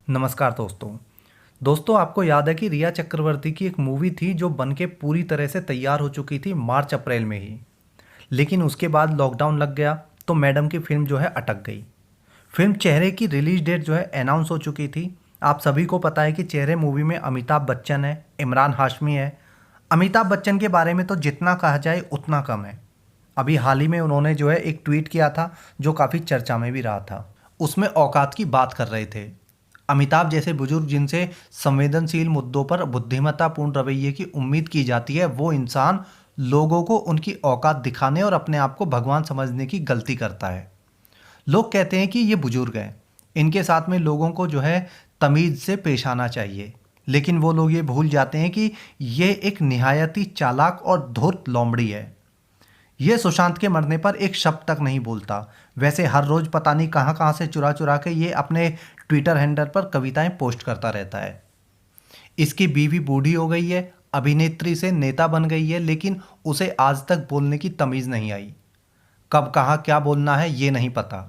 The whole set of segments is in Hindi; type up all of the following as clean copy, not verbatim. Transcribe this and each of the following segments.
नमस्कार दोस्तों आपको याद है कि रिया चक्रवर्ती की एक मूवी थी जो बन के पूरी तरह से तैयार हो चुकी थी मार्च अप्रैल में ही। लेकिन उसके बाद लॉकडाउन लग गया तो मैडम की फिल्म जो है अटक गई। फिल्म चेहरे की रिलीज डेट जो है अनाउंस हो चुकी थी। आप सभी को पता है कि चेहरे मूवी में अमिताभ बच्चन है, इमरान हाशमी है। अमिताभ बच्चन के बारे में तो जितना कहा जाए उतना कम है। अभी हाल ही में उन्होंने जो है एक ट्वीट किया था जो काफ़ी चर्चा में भी रहा था। उसमें औकात की बात कर रहे थे। अमिताभ जैसे बुजुर्ग जिनसे संवेदनशील मुद्दों पर बुद्धिमत्तापूर्ण रवैये की उम्मीद की जाती है, वो इंसान लोगों को उनकी औकात दिखाने और अपने आप को भगवान समझने की गलती करता है। लोग कहते हैं कि ये बुजुर्ग हैं, इनके साथ में लोगों को जो है तमीज़ से पेश आना चाहिए। लेकिन वो लोग ये भूल जाते हैं कि ये एक निहायती चालाक और धूर्त लोमड़ी है। ये सुशांत के मरने पर एक शब्द तक नहीं बोलता। वैसे हर रोज पता नहीं कहाँ कहाँ से चुरा चुरा के ये अपने ट्विटर हैंडल पर कविताएं पोस्ट करता रहता है। इसकी बीवी बूढ़ी हो गई है, अभिनेत्री से नेता बन गई है, लेकिन उसे आज तक बोलने की तमीज़ नहीं आई। कब कहाँ क्या बोलना है ये नहीं पता।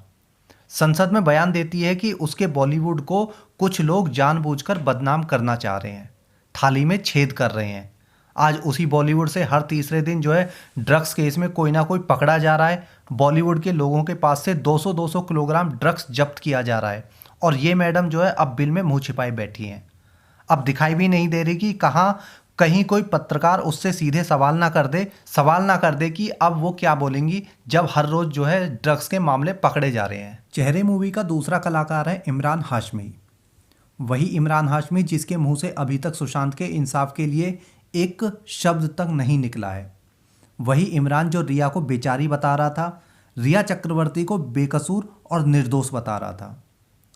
संसद में बयान देती है कि उसके बॉलीवुड को कुछ लोग जानबूझकर बदनाम करना चाह रहे हैं, थाली में छेद कर रहे हैं। आज उसी बॉलीवुड से हर तीसरे दिन जो है ड्रग्स केस में कोई ना कोई पकड़ा जा रहा है। बॉलीवुड के लोगों के पास से 200-200 किलोग्राम ड्रग्स जब्त किया जा रहा है और ये मैडम जो है अब बिल में मुंह छिपाए बैठी हैं। अब दिखाई भी नहीं दे रही कि कहाँ कहीं कोई पत्रकार उससे सीधे सवाल ना कर दे कि अब वो क्या बोलेंगी जब हर रोज जो है ड्रग्स के मामले पकड़े जा रहे हैं। चेहरे मूवी का दूसरा कलाकार है इमरान हाशमी। वही इमरान हाशमी जिसके मुंह से अभी तक सुशांत के इंसाफ के लिए एक शब्द तक नहीं निकला है। वही इमरान जो रिया को बेचारी बता रहा था, रिया चक्रवर्ती को बेकसूर और निर्दोष बता रहा था।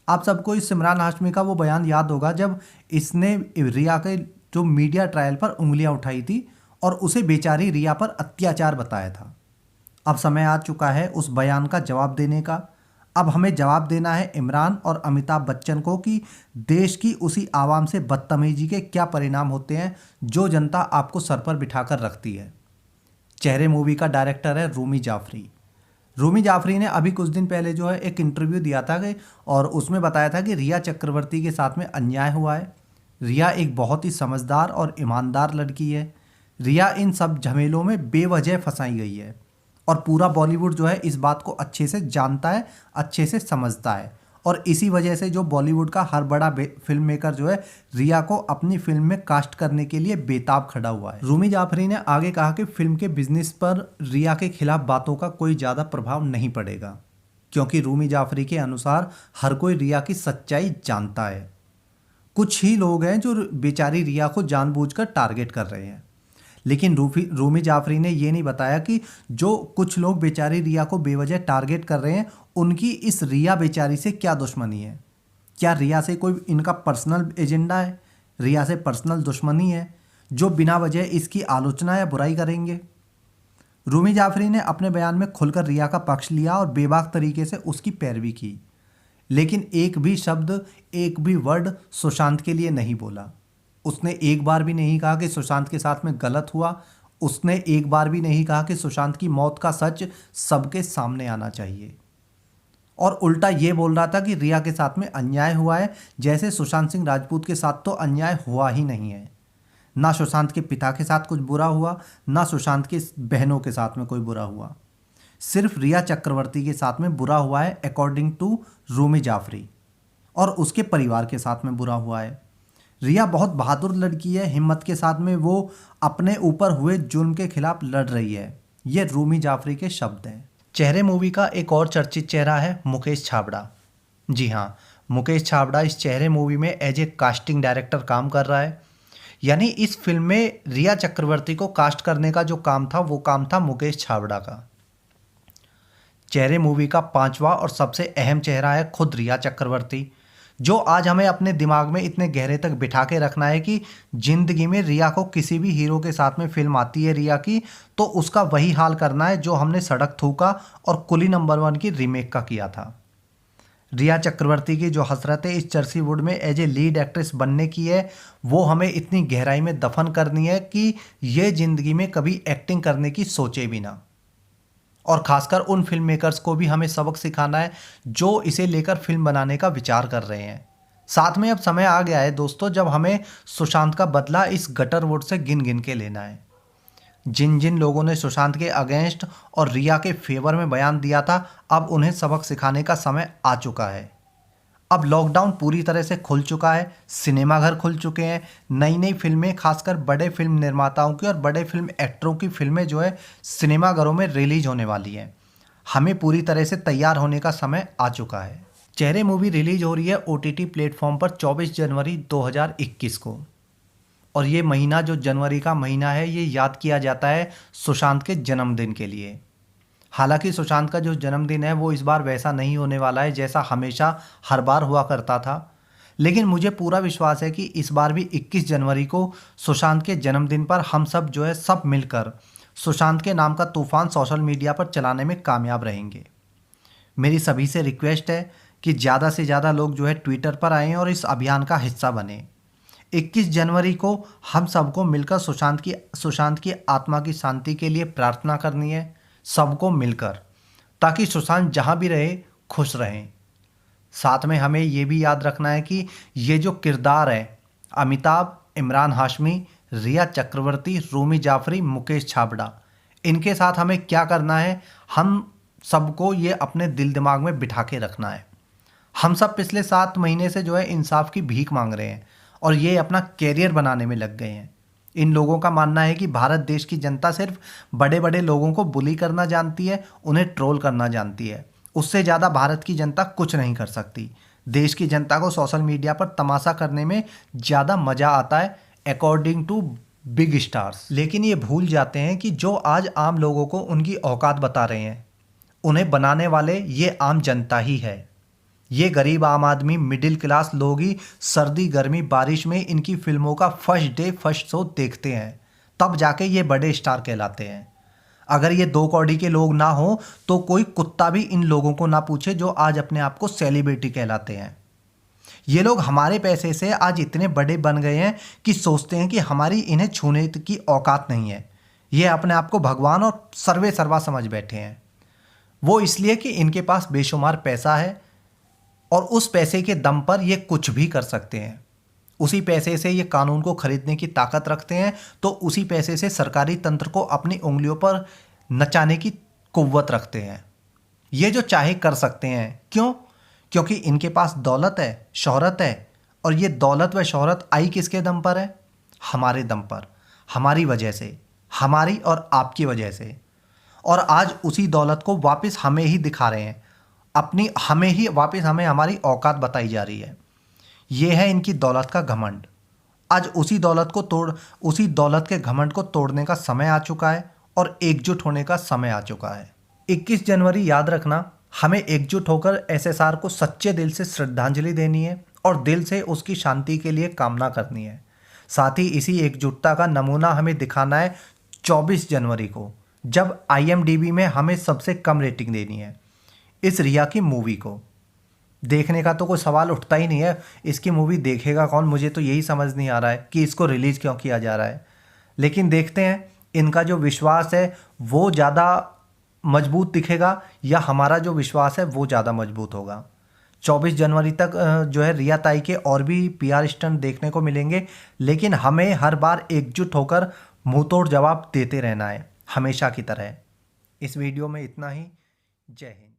आप सबको इस इमरान हाशमी का वो बयान याद होगा जब इसने रिया के जो मीडिया ट्रायल पर उंगलियां उठाई थी और उसे बेचारी रिया पर अत्याचार बताया था। अब समय आ चुका है उस बयान का जवाब देने का। अब हमें जवाब देना है इमरान और अमिताभ बच्चन को कि देश की उसी आवाम से बदतमीजी के क्या परिणाम होते हैं जो जनता आपको सर पर बिठाकर रखती है। चेहरे मूवी का डायरेक्टर है रूमी जाफरी। रूमी जाफरी ने अभी कुछ दिन पहले जो है एक इंटरव्यू दिया था और उसमें बताया था कि रिया चक्रवर्ती के साथ में अन्याय हुआ है। रिया एक बहुत ही समझदार और ईमानदार लड़की है। रिया इन सब झमेलों में बेवजह फंसाई गई है और पूरा बॉलीवुड जो है इस बात को अच्छे से जानता है, अच्छे से समझता है। और इसी वजह से जो बॉलीवुड का हर बड़ा फिल्म मेकर जो है रिया को अपनी फिल्म में कास्ट करने के लिए बेताब खड़ा हुआ है। रूमी जाफरी ने आगे कहा कि फिल्म के बिजनेस पर रिया के खिलाफ बातों का कोई ज़्यादा प्रभाव नहीं पड़ेगा, क्योंकि रूमी जाफरी के अनुसार हर कोई रिया की सच्चाई जानता है। कुछ ही लोग हैं जो बेचारी रिया को जानबूझकर टारगेट कर रहे हैं। लेकिन रूमी जाफरी ने ये नहीं बताया कि जो कुछ लोग बेचारी रिया को बेवजह टारगेट कर रहे हैं उनकी इस रिया बेचारी से क्या दुश्मनी है। क्या रिया से कोई इनका पर्सनल एजेंडा है, रिया से पर्सनल दुश्मनी है जो बिना वजह इसकी आलोचना या बुराई करेंगे। रूमी जाफरी ने अपने बयान में खुलकर रिया का पक्ष लिया और बेबाक तरीके से उसकी पैरवी की, लेकिन एक भी शब्द, एक भी वर्ड सुशांत के लिए नहीं बोला। उसने एक बार भी नहीं कहा कि सुशांत के साथ में गलत हुआ। उसने एक बार भी नहीं कहा कि सुशांत की मौत का सच सबके सामने आना चाहिए। और उल्टा ये बोल रहा था कि रिया के साथ में अन्याय हुआ है, जैसे सुशांत सिंह राजपूत के साथ तो अन्याय हुआ ही नहीं है। ना सुशांत के पिता के साथ कुछ बुरा हुआ, ना सुशांत की बहनों के साथ में कोई बुरा हुआ। सिर्फ रिया चक्रवर्ती के साथ में बुरा हुआ है अकॉर्डिंग टू रूमी जाफरी, और उसके परिवार के साथ में बुरा हुआ है। रिया बहुत बहादुर लड़की है, हिम्मत के साथ में वो अपने ऊपर हुए जुल्म के खिलाफ लड़ रही है। ये रूमी जाफरी के शब्द हैं। चेहरे मूवी का एक और चर्चित चेहरा है मुकेश छाबड़ा। जी हाँ, मुकेश छाबड़ा इस चेहरे मूवी में एज ए कास्टिंग डायरेक्टर काम कर रहा है। यानी इस फिल्म में रिया चक्रवर्ती को कास्ट करने का जो काम था वो काम था मुकेश छाबड़ा का। चेहरे मूवी का पांचवा और सबसे अहम चेहरा है खुद रिया चक्रवर्ती, जो आज हमें अपने दिमाग में इतने गहरे तक बिठा के रखना है कि जिंदगी में रिया को किसी भी हीरो के साथ में फिल्म आती है रिया की, तो उसका वही हाल करना है जो हमने सड़क थूका और कुली नंबर 1 की रीमेक का किया था। रिया चक्रवर्ती की जो हसरत है इस चर्सीवुड में एज ए लीड एक्ट्रेस बनने की है, वो हमें इतनी गहराई में दफन करनी है कि ये ज़िंदगी में कभी एक्टिंग करने की सोचे भी ना। और खासकर उन फिल्म मेकर्स को भी हमें सबक सिखाना है जो इसे लेकर फिल्म बनाने का विचार कर रहे हैं। साथ में अब समय आ गया है दोस्तों जब हमें सुशांत का बदला इस गटर वोट से गिन गिन के लेना है। जिन जिन लोगों ने सुशांत के अगेंस्ट और रिया के फेवर में बयान दिया था, अब उन्हें सबक सिखाने का समय आ चुका है। अब लॉकडाउन पूरी तरह से खुल चुका है, सिनेमाघर खुल चुके हैं, नई नई फिल्में खासकर बड़े फिल्म निर्माताओं की और बड़े फिल्म एक्टरों की फिल्में जो है सिनेमाघरों में रिलीज होने वाली हैं। हमें पूरी तरह से तैयार होने का समय आ चुका है। चेहरे मूवी रिलीज हो रही है OTT प्लेटफॉर्म पर 24 जनवरी 2021 को। और ये महीना जो जनवरी का महीना है ये याद किया जाता है सुशांत के जन्मदिन के लिए। हालांकि सुशांत का जो जन्मदिन है वो इस बार वैसा नहीं होने वाला है जैसा हमेशा हर बार हुआ करता था, लेकिन मुझे पूरा विश्वास है कि इस बार भी 21 जनवरी को सुशांत के जन्मदिन पर हम सब जो है सब मिलकर सुशांत के नाम का तूफान सोशल मीडिया पर चलाने में कामयाब रहेंगे। मेरी सभी से रिक्वेस्ट है कि ज़्यादा से ज़्यादा लोग जो है ट्विटर पर आएँ और इस अभियान का हिस्सा बने। 21 जनवरी को हम सबको मिलकर सुशांत की आत्मा की शांति के लिए प्रार्थना करनी है, सबको मिलकर, ताकि सुशांत जहाँ भी रहे खुश रहें। साथ में हमें ये भी याद रखना है कि ये जो किरदार है अमिताभ, इमरान हाशमी, रिया चक्रवर्ती, रूमी जाफरी, मुकेश छाबड़ा, इनके साथ हमें क्या करना है, हम सबको ये अपने दिल दिमाग में बिठा के रखना है। हम सब पिछले 7 महीने से जो है इंसाफ की भीख मांग रहे हैं और ये अपना कैरियर बनाने में लग गए हैं। इन लोगों का मानना है कि भारत देश की जनता सिर्फ बड़े बड़े लोगों को बुली करना जानती है, उन्हें ट्रोल करना जानती है। उससे ज़्यादा भारत की जनता कुछ नहीं कर सकती। देश की जनता को सोशल मीडिया पर तमाशा करने में ज़्यादा मज़ा आता है अकॉर्डिंग टू बिग स्टार्स। लेकिन ये भूल जाते हैं कि जो आज आम लोगों को उनकी औकात बता रहे हैं, उन्हें बनाने वाले ये आम जनता ही है। ये गरीब आम आदमी, मिडिल क्लास लोग ही सर्दी गर्मी बारिश में इनकी फिल्मों का फर्स्ट डे फर्स्ट शो देखते हैं, तब जाके ये बड़े स्टार कहलाते हैं। अगर ये 2 कौड़ी के लोग ना हो तो कोई कुत्ता भी इन लोगों को ना पूछे जो आज अपने आप को सेलिब्रिटी कहलाते हैं। ये लोग हमारे पैसे से आज इतने बड़े बन गए हैं कि सोचते हैं कि हमारी इन्हें छूने की औकात नहीं है। ये अपने आप को भगवान और सर्वे सर्वा समझ बैठे हैं। वो इसलिए कि इनके पास बेशुमार पैसा है और उस पैसे के दम पर ये कुछ भी कर सकते हैं। उसी पैसे से ये कानून को खरीदने की ताकत रखते हैं, तो उसी पैसे से सरकारी तंत्र को अपनी उंगलियों पर नचाने की कुव्वत रखते हैं। ये जो चाहे कर सकते हैं। क्यों? क्योंकि इनके पास दौलत है, शोहरत है, और ये दौलत व शोहरत आई किसके दम पर है? हमारे दम पर, हमारी वजह से, हमारी और आपकी वजह से। और आज उसी दौलत को वापस हमें ही दिखा रहे हैं, हमें हमारी औकात बताई जा रही है। ये है इनकी दौलत का घमंड। आज उसी दौलत के घमंड को तोड़ने का समय आ चुका है और एकजुट होने का समय आ चुका है। 21 जनवरी याद रखना, हमें एकजुट होकर SSR को सच्चे दिल से श्रद्धांजलि देनी है और दिल से उसकी शांति के लिए कामना करनी है। साथ ही इसी एकजुटता का नमूना हमें दिखाना है 24 जनवरी को, जब IMDb में हमें सबसे कम रेटिंग देनी है इस रिया की मूवी को। देखने का तो कोई सवाल उठता ही नहीं है, इसकी मूवी देखेगा कौन? मुझे तो यही समझ नहीं आ रहा है कि इसको रिलीज़ क्यों किया जा रहा है। लेकिन देखते हैं इनका जो विश्वास है वो ज़्यादा मजबूत दिखेगा या हमारा जो विश्वास है वो ज़्यादा मजबूत होगा। 24 जनवरी तक जो है रिया ताई के और भी PR स्टंट देखने को मिलेंगे, लेकिन हमें हर बार एकजुट होकर मुंह तोड़ जवाब देते रहना है, हमेशा की तरह। इस वीडियो में इतना ही। जय हिंद।